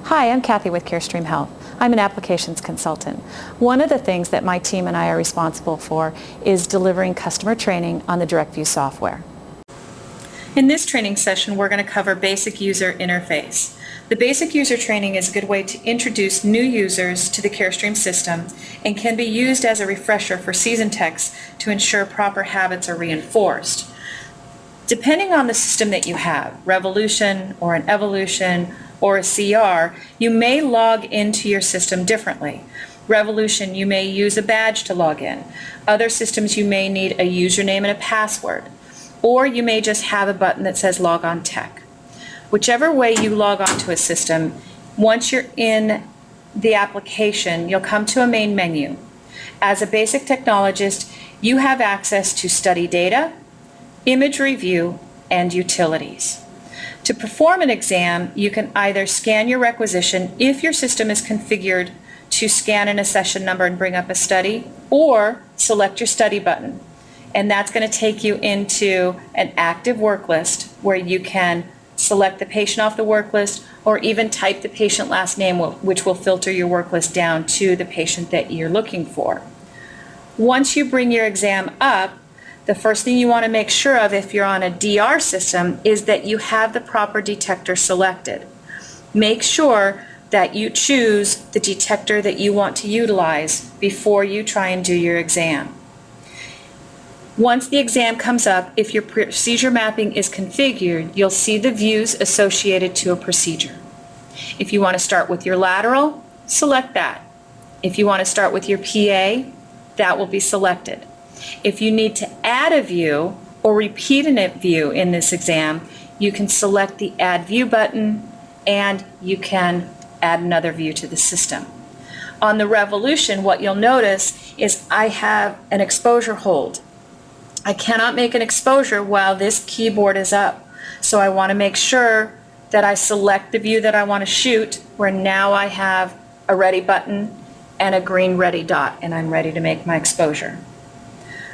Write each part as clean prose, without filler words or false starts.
Hi, I'm Kathy with Carestream Health. I'm an applications consultant. One of the things that my team and I are responsible for is delivering customer training on the DIRECTVIEW software. In this training session, we're going to cover basic user interface. The basic user training is a good way to introduce new users to the Carestream system and can be used as a refresher for seasoned techs to ensure proper habits are reinforced. Depending on the system that you have, Revolution or an Evolution or a CR, you may log into your system differently. Revolution, you may use a badge to log in. Other systems, you may need a username and a password. Or you may just have a button that says Log On Tech. Whichever way you log on to a system, once you're in the application, you'll come to a main menu. As a basic technologist, you have access to study data, image review, and utilities. To perform an exam, you can either scan your requisition if your system is configured to scan in a session number and bring up a study, or select your study button. And that's going to take you into an active work list where you can select the patient off the work list or even type the patient last name, which will filter your work list down to the patient that you're looking for. Once you bring your exam up, the first thing you want to make sure of if you're on a DR system is that you have the proper detector selected. Make sure that you choose the detector that you want to utilize before you try and do your exam. Once the exam comes up, if your procedure mapping is configured, you'll see the views associated to a procedure. If you want to start with your lateral, select that. If you want to start with your PA, that will be selected. If you need to add a view or repeat a view in this exam, you can select the Add View button and you can add another view to the system. On the Revolution, what you'll notice is I have an exposure hold. I cannot make an exposure while this keyboard is up. So I want to make sure that I select the view that I want to shoot, where now I have a ready button and a green ready dot, and I'm ready to make my exposure.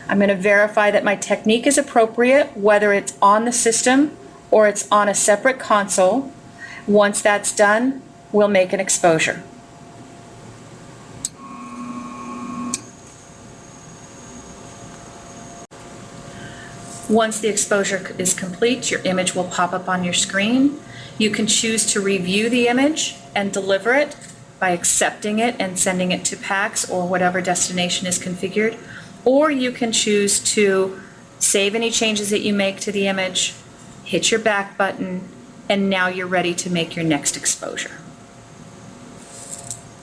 I'm going to verify that my technique is appropriate, whether it's on the system or it's on a separate console. Once that's done, we'll make an exposure. Once the exposure is complete, your image will pop up on your screen. You can choose to review the image and deliver it by accepting it and sending it to PACS or whatever destination is configured. Or you can choose to save any changes that you make to the image, hit your back button, and now you're ready to make your next exposure.